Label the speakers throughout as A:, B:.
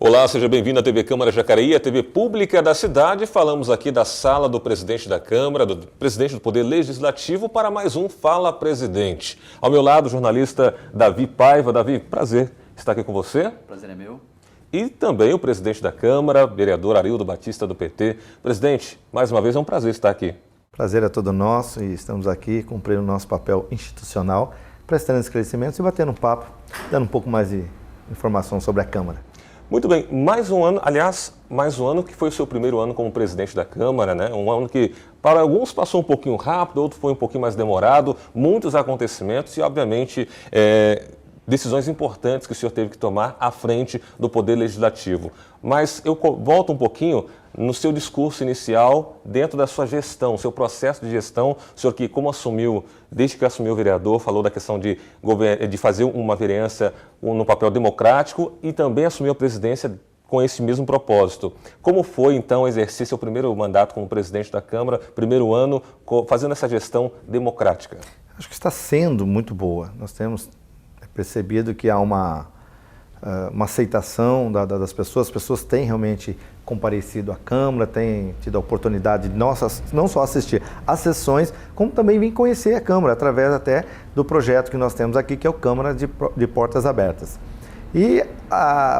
A: Olá, seja bem-vindo à TV Câmara Jacareí, a TV pública da cidade. Falamos aqui da sala do presidente da Câmara, do presidente do Poder Legislativo, para mais um Fala Presidente. Ao meu lado, o jornalista Davi Paiva. Davi, prazer estar aqui com você.
B: Prazer é meu.
A: E também o presidente da Câmara, vereador Arildo Batista, do PT. Presidente, mais uma vez é um prazer estar aqui.
C: Prazer é todo nosso e estamos aqui cumprindo o nosso papel institucional, prestando esclarecimentos e batendo um papo, dando um pouco mais de informação sobre a Câmara.
A: Muito bem, mais um ano, aliás, mais um ano que foi o seu primeiro ano como presidente da Câmara, né? Um ano que para alguns passou um pouquinho rápido, outro foi um pouquinho mais demorado, muitos acontecimentos e, obviamente, decisões importantes que o senhor teve que tomar à frente do Poder Legislativo. Mas eu volto um pouquinho no seu discurso inicial, dentro da sua gestão, seu processo de gestão, o senhor que, como assumiu, desde que assumiu o vereador, falou da questão de fazer uma vereança no papel democrático e também assumiu a presidência com esse mesmo propósito. Como foi, então, exercer seu primeiro mandato como presidente da Câmara, primeiro ano, fazendo essa gestão democrática?
C: Acho que está sendo muito boa. Nós temos percebido que há uma aceitação das pessoas. As pessoas têm realmente comparecido à Câmara, têm tido a oportunidade de não só assistir às sessões, como também vir conhecer a Câmara, através até do projeto que nós temos aqui, que é o Câmara de Portas Abertas. E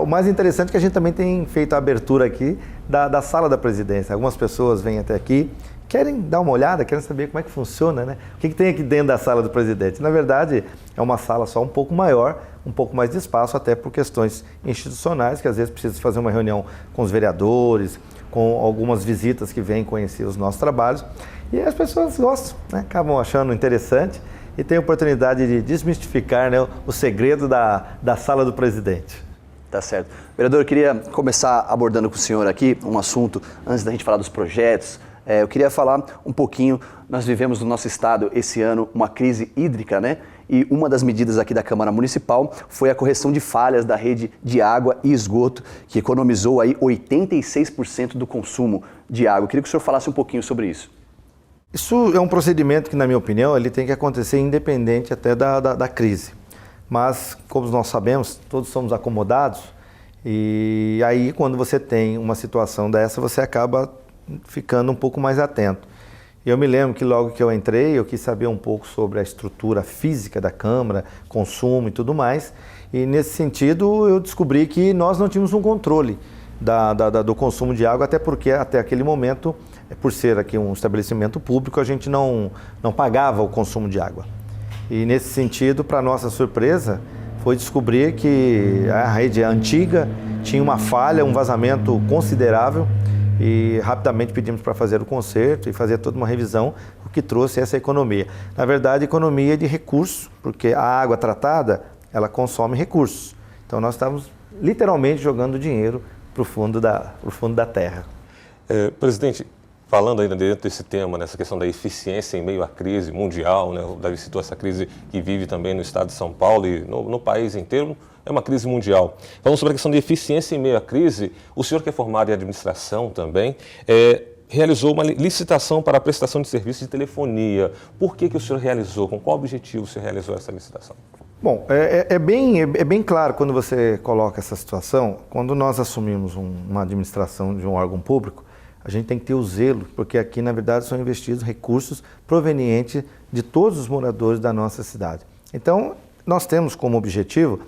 C: o mais interessante é que a gente também tem feito a abertura aqui da sala da presidência. Algumas pessoas vêm até aqui, querem dar uma olhada, querem saber como é que funciona, né? O que tem aqui dentro da sala do presidente. Na verdade, é uma sala só um pouco maior, um pouco mais de espaço, até por questões institucionais, que às vezes precisa fazer uma reunião com os vereadores, com algumas visitas que vêm conhecer os nossos trabalhos. E as pessoas gostam, né? Acabam achando interessante e tem a oportunidade de desmistificar, né, o segredo da sala do presidente.
B: Tá certo. Vereador, eu queria começar abordando com o senhor aqui um assunto, antes da gente falar dos projetos. Eu queria falar um pouquinho, nós vivemos no nosso estado esse ano uma crise hídrica, né? E uma das medidas aqui da Câmara Municipal foi a correção de falhas da rede de água e esgoto, que economizou aí 86% do consumo de água. Eu queria que o senhor falasse um pouquinho sobre isso.
C: Isso é um procedimento que, na minha opinião, ele tem que acontecer independente até da crise. Mas, como nós sabemos, todos somos acomodados e aí quando você tem uma situação dessa, você acaba ficando um pouco mais atento. Eu me lembro que logo que eu entrei, eu quis saber um pouco sobre a estrutura física da Câmara, consumo e tudo mais, e nesse sentido eu descobri que nós não tínhamos um controle do consumo de água, até porque até aquele momento, por ser aqui um estabelecimento público, a gente não pagava o consumo de água. E nesse sentido, para nossa surpresa, foi descobrir que a rede antiga tinha uma falha, um vazamento considerável, e rapidamente pedimos para fazer o conserto e fazer toda uma revisão, o que trouxe essa economia. Na verdade, economia de recursos, porque a água tratada, ela consome recursos. Então nós estávamos literalmente jogando dinheiro para o fundo da terra.
A: Presidente, falando ainda dentro desse tema, nessa questão da eficiência em meio à crise mundial, né? O Davi citou essa crise que vive também no estado de São Paulo e no país inteiro, é uma crise mundial. Falando sobre a questão de eficiência em meio à crise, o senhor que é formado em administração também, realizou uma licitação para a prestação de serviços de telefonia. Por que o senhor realizou? Com qual objetivo o senhor realizou essa licitação?
C: Bom, é bem claro quando você coloca essa situação, quando nós assumimos uma administração de um órgão público, a gente tem que ter o zelo, porque aqui, na verdade, são investidos recursos provenientes de todos os moradores da nossa cidade. Então, nós temos como objetivo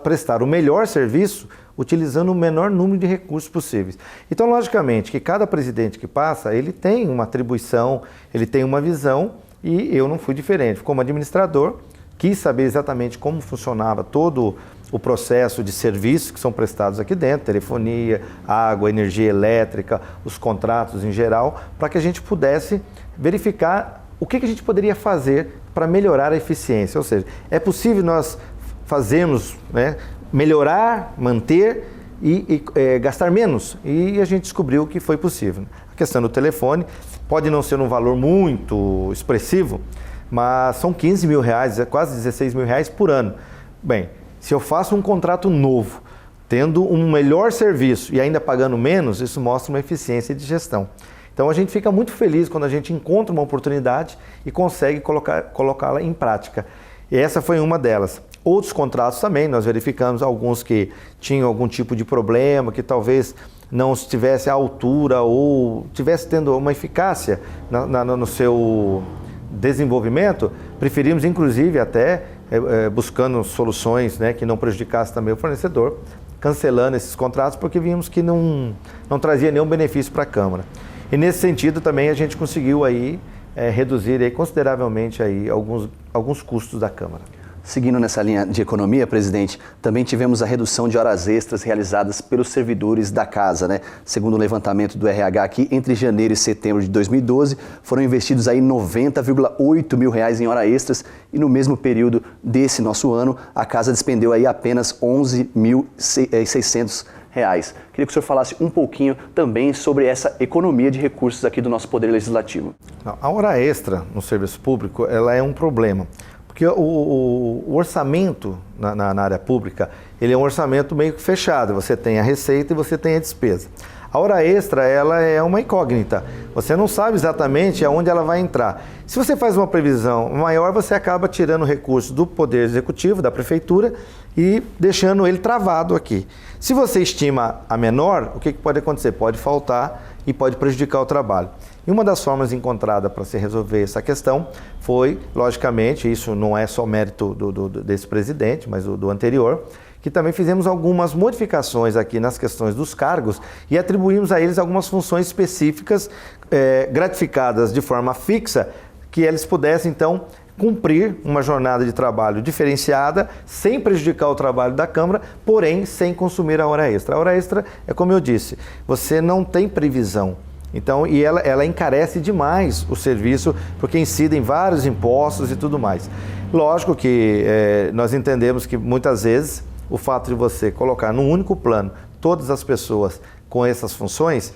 C: prestar o melhor serviço utilizando o menor número de recursos possíveis. Então, logicamente, que cada presidente que passa, ele tem uma atribuição, ele tem uma visão, e eu não fui diferente. Como administrador, quis saber exatamente como funcionava todo o processo de serviços que são prestados aqui dentro, telefonia, água, energia elétrica, os contratos em geral, para que a gente pudesse verificar o que a gente poderia fazer para melhorar a eficiência. Ou seja, é possível nós fazermos, né, melhorar, manter e gastar menos. E a gente descobriu que foi possível. A questão do telefone pode não ser um valor muito expressivo, mas são 15 mil reais, quase 16 mil reais por ano. Bem, se eu faço um contrato novo, tendo um melhor serviço e ainda pagando menos, isso mostra uma eficiência de gestão. Então a gente fica muito feliz quando a gente encontra uma oportunidade e consegue colocá-la em prática. E essa foi uma delas. Outros contratos também, nós verificamos alguns que tinham algum tipo de problema, que talvez não estivesse à altura ou estivesse tendo uma eficácia no seu desenvolvimento. Preferimos, inclusive, até buscando soluções, né, que não prejudicassem também o fornecedor, cancelando esses contratos, porque vimos que não trazia nenhum benefício para a Câmara. E nesse sentido também a gente conseguiu aí reduzir aí, consideravelmente aí, alguns custos da Câmara.
B: Seguindo nessa linha de economia, presidente, também tivemos a redução de horas extras realizadas pelos servidores da casa, né? Segundo o levantamento do RH aqui, entre janeiro e setembro de 2012, foram investidos aí 90,8 mil reais em horas extras e no mesmo período desse nosso ano, a casa despendeu aí apenas 11.600 reais. Queria que o senhor falasse um pouquinho também sobre essa economia de recursos aqui do nosso Poder Legislativo.
C: A hora extra no serviço público, ela é um problema. Porque o orçamento na área pública, ele é um orçamento meio que fechado. Você tem a receita e você tem a despesa. A hora extra, ela é uma incógnita. Você não sabe exatamente aonde ela vai entrar. Se você faz uma previsão maior, você acaba tirando recursos do Poder Executivo, da Prefeitura, e deixando ele travado aqui. Se você estima a menor, o que pode acontecer? Pode faltar e pode prejudicar o trabalho. E uma das formas encontradas para se resolver essa questão foi, logicamente, isso não é só mérito desse presidente, mas do anterior, que também fizemos algumas modificações aqui nas questões dos cargos e atribuímos a eles algumas funções específicas gratificadas de forma fixa, que eles pudessem, então, cumprir uma jornada de trabalho diferenciada, sem prejudicar o trabalho da Câmara, porém sem consumir a hora extra. A hora extra é como eu disse, você não tem previsão. Então, e ela encarece demais o serviço, porque incide em vários impostos e tudo mais. Lógico que nós entendemos que muitas vezes o fato de você colocar num único plano todas as pessoas com essas funções,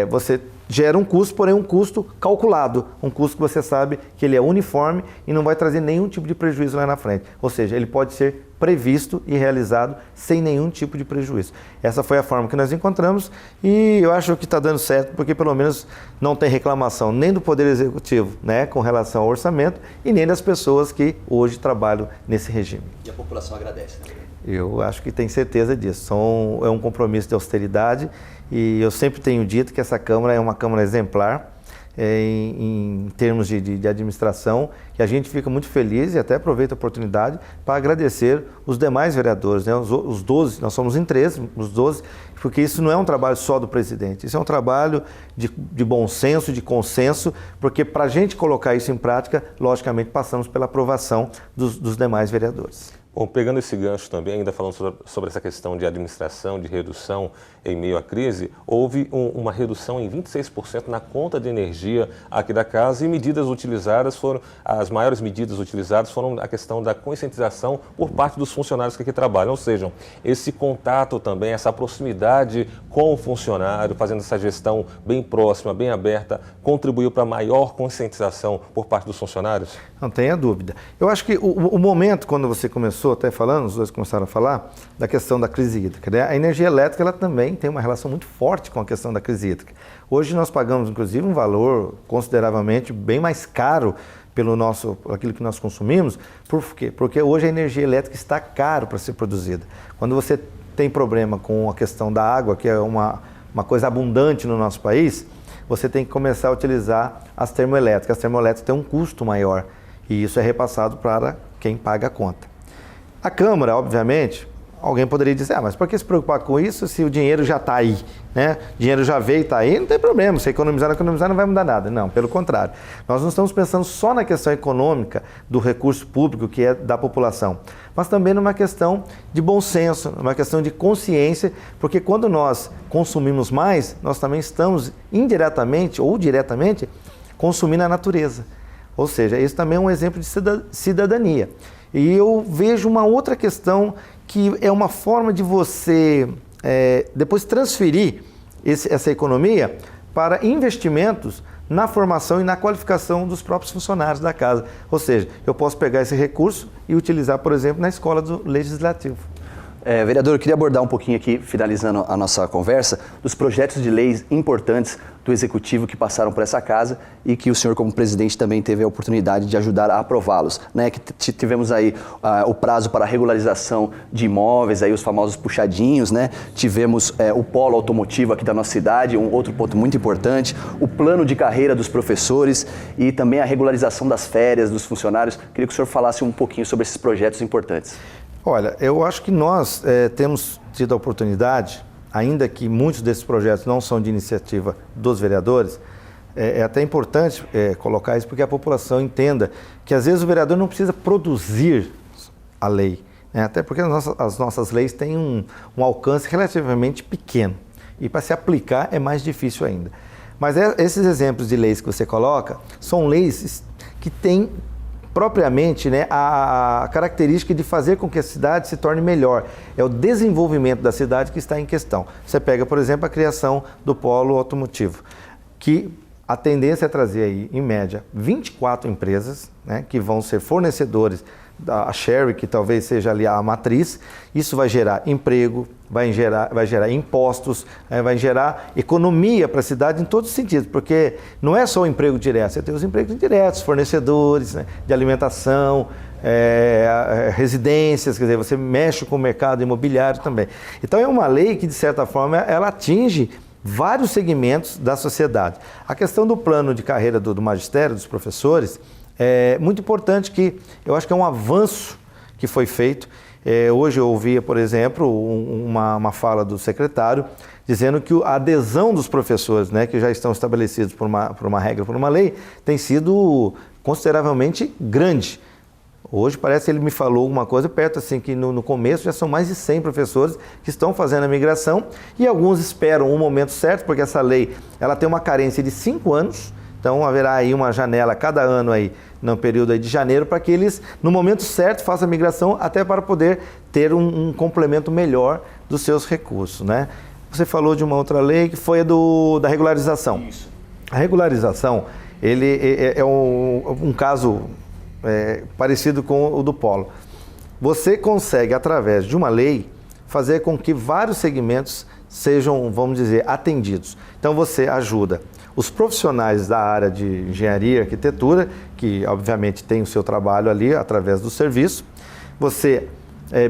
C: você gera um custo, porém um custo calculado, um custo que você sabe que ele é uniforme e não vai trazer nenhum tipo de prejuízo lá na frente. Ou seja, ele pode ser previsto e realizado sem nenhum tipo de prejuízo. Essa foi a forma que nós encontramos e eu acho que está dando certo, porque pelo menos não tem reclamação nem do Poder Executivo, né, com relação ao orçamento e nem das pessoas que hoje trabalham nesse regime.
B: E a população agradece, né?
C: Eu acho que tem certeza disso. É um compromisso de austeridade e eu sempre tenho dito que essa Câmara é uma Câmara exemplar em termos de administração, e a gente fica muito feliz e até aproveita a oportunidade para agradecer os demais vereadores, né? Os 12, nós somos em 13, os 12, porque isso não é um trabalho só do presidente, isso é um trabalho de bom senso, de consenso, porque para a gente colocar isso em prática, logicamente passamos pela aprovação dos demais vereadores.
A: Bom, pegando esse gancho também, ainda falando sobre essa questão de administração, de redução em meio à crise, houve uma redução em 26% na conta de energia aqui da casa e medidas utilizadas as maiores medidas utilizadas foram a questão da conscientização por parte dos funcionários que aqui trabalham, ou seja, esse contato também, essa proximidade com o funcionário, fazendo essa gestão bem próxima, bem aberta, contribuiu para maior conscientização por parte dos funcionários?
C: Não tenha dúvida. Eu acho que o momento, quando você começou até falando, os dois começaram a falar, da questão da crise hídrica, né? A energia elétrica ela também tem uma relação muito forte com a questão da crise hídrica. Hoje nós pagamos, inclusive, um valor consideravelmente bem mais caro aquilo que nós consumimos. Por quê? Porque hoje a energia elétrica está caro para ser produzida. Quando você tem problema com a questão da água, que é uma coisa abundante no nosso país, você tem que começar a utilizar as termoelétricas. As termoelétricas têm um custo maior e isso é repassado para quem paga a conta. A Câmara, obviamente, alguém poderia dizer, mas por que se preocupar com isso se o dinheiro já está aí, né? O dinheiro já veio e está aí, não tem problema, se economizar não vai mudar nada. Não, pelo contrário. Nós não estamos pensando só na questão econômica do recurso público que é da população, mas também numa questão de bom senso, numa questão de consciência, porque quando nós consumimos mais, nós também estamos indiretamente ou diretamente consumindo a natureza. Ou seja, esse também é um exemplo de cidadania. E eu vejo uma outra questão que é uma forma de você depois transferir essa economia para investimentos na formação e na qualificação dos próprios funcionários da casa. Ou seja, eu posso pegar esse recurso e utilizar, por exemplo, na escola do Legislativo.
B: Vereador, eu queria abordar um pouquinho aqui, finalizando a nossa conversa, dos projetos de leis importantes do Executivo que passaram por essa casa e que o senhor, como presidente, também teve a oportunidade de ajudar a aprová-los. Né? Que tivemos aí o prazo para a regularização de imóveis, aí os famosos puxadinhos, né? Tivemos o polo automotivo aqui da nossa cidade, um outro ponto muito importante, o plano de carreira dos professores e também a regularização das férias dos funcionários. Queria que o senhor falasse um pouquinho sobre esses projetos importantes.
C: Olha, eu acho que nós temos tido a oportunidade, ainda que muitos desses projetos não são de iniciativa dos vereadores, é até importante colocar isso porque a população entenda que às vezes o vereador não precisa produzir a lei, né? Até porque as nossas leis têm um alcance relativamente pequeno e para se aplicar é mais difícil ainda. Mas esses exemplos de leis que você coloca são leis que têm propriamente, né, a característica de fazer com que a cidade se torne melhor. É o desenvolvimento da cidade que está em questão. Você pega, por exemplo, a criação do polo automotivo, que a tendência é trazer aí, em média, 24 empresas, né, que vão ser fornecedores da Sherry, que talvez seja ali a matriz. Isso vai gerar emprego, vai gerar impostos, vai gerar economia para a cidade em todos os sentidos, porque não é só o emprego direto, você tem os empregos indiretos, fornecedores, né, de alimentação, residências, quer dizer, você mexe com o mercado imobiliário também. Então é uma lei que, de certa forma, ela atinge vários segmentos da sociedade. A questão do plano de carreira do magistério, dos professores, é muito importante, que eu acho que é um avanço que foi feito. Hoje eu ouvia, por exemplo, uma fala do secretário dizendo que a adesão dos professores, né, que já estão estabelecidos por uma regra, por uma lei, tem sido consideravelmente grande. Hoje parece que ele me falou alguma coisa perto assim, que no começo já são mais de 100 professores que estão fazendo a migração e alguns esperam um momento certo, porque essa lei ela tem uma carência de 5 anos, então haverá aí uma janela cada ano aí, no período aí de janeiro, para que eles, no momento certo, façam a migração, até para poder ter um complemento melhor dos seus recursos, né? Você falou de uma outra lei que foi a da regularização. Isso. A regularização, ele é um caso parecido com o do polo. Você consegue, através de uma lei, fazer com que vários segmentos sejam, vamos dizer, atendidos. Então você ajuda os profissionais da área de engenharia e arquitetura, que obviamente tem o seu trabalho ali através do serviço. Você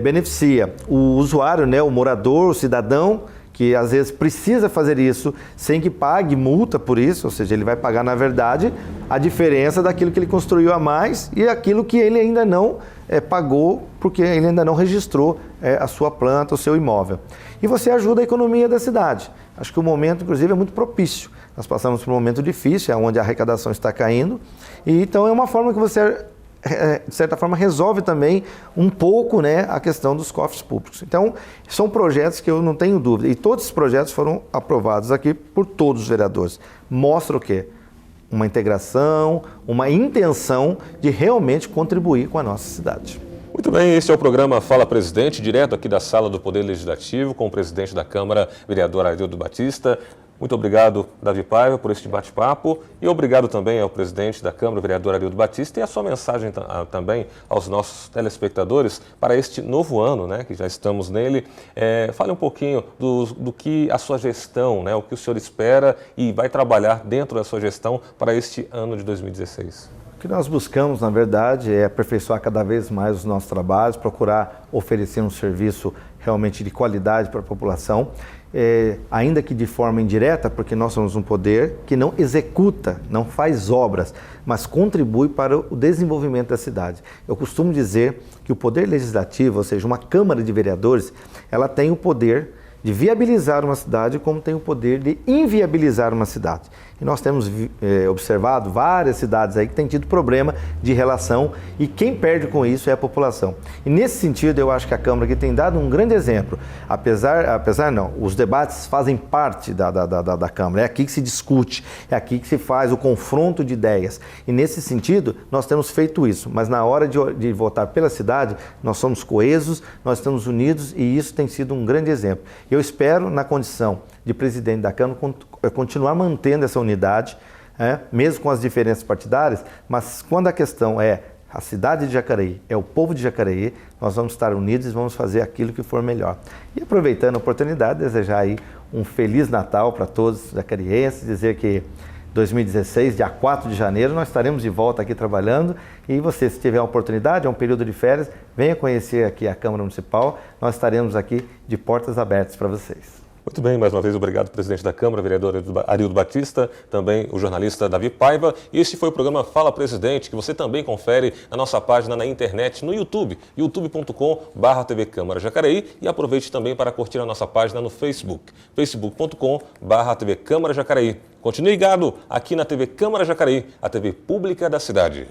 C: beneficia o usuário, né, o morador, o cidadão, que às vezes precisa fazer isso sem que pague multa por isso, ou seja, ele vai pagar, na verdade, a diferença daquilo que ele construiu a mais e aquilo que ele ainda não pagou, porque ele ainda não registrou a sua planta, o seu imóvel. E você ajuda a economia da cidade. Acho que o momento, inclusive, é muito propício. Nós passamos por um momento difícil, onde a arrecadação está caindo, e então é uma forma que você, de certa forma, resolve também um pouco, né, a questão dos cofres públicos. Então, são projetos que eu não tenho dúvida, e todos os projetos foram aprovados aqui por todos os vereadores. Mostra o quê? Uma integração, uma intenção de realmente contribuir com a nossa cidade.
A: Muito bem, esse é o programa Fala Presidente, direto aqui da sala do Poder Legislativo, com o presidente da Câmara, vereador Arildo Batista. Muito obrigado, Davi Paiva, por este bate-papo e obrigado também ao presidente da Câmara, vereador Arildo Batista, e a sua mensagem também aos nossos telespectadores para este novo ano, né, que já estamos nele. Fale um pouquinho do que a sua gestão, né, o que o senhor espera e vai trabalhar dentro da sua gestão para este ano de 2016.
C: O que nós buscamos, na verdade, é aperfeiçoar cada vez mais os nossos trabalhos, procurar oferecer um serviço realmente de qualidade para a população, ainda que de forma indireta, porque nós somos um poder que não executa, não faz obras, mas contribui para o desenvolvimento da cidade. Eu costumo dizer que o poder legislativo, ou seja, uma Câmara de Vereadores, ela tem o poder de viabilizar uma cidade, como tem o poder de inviabilizar uma cidade. E nós temos observado várias cidades aí que têm tido problema de relação e quem perde com isso é a população. E nesse sentido eu acho que a Câmara aqui tem dado um grande exemplo. Apesar não, os debates fazem parte da Câmara, é aqui que se discute, é aqui que se faz o confronto de ideias. E nesse sentido nós temos feito isso, mas na hora de votar pela cidade nós somos coesos, nós estamos unidos e isso tem sido um grande exemplo. Eu espero, na condição de presidente da Câmara, continuar mantendo essa unidade, mesmo com as diferenças partidárias, mas quando a questão é a cidade de Jacareí, é o povo de Jacareí, nós vamos estar unidos e vamos fazer aquilo que for melhor. E aproveitando a oportunidade, desejar aí um Feliz Natal para todos os jacarienses, dizer que 2016, dia 4 de janeiro, nós estaremos de volta aqui trabalhando e você, se tiver a oportunidade, é um período de férias, venha conhecer aqui a Câmara Municipal, nós estaremos aqui de portas abertas para vocês.
A: Muito bem, mais uma vez obrigado, presidente da Câmara, vereador Arildo Batista, também o jornalista Davi Paiva. E este foi o programa Fala Presidente, que você também confere na nossa página na internet, no YouTube, youtube.com/TV Câmara Jacareí, e aproveite também para curtir a nossa página no Facebook, facebook.com/TV Câmara Jacareí. Continue ligado aqui na TV Câmara Jacareí, a TV pública da cidade.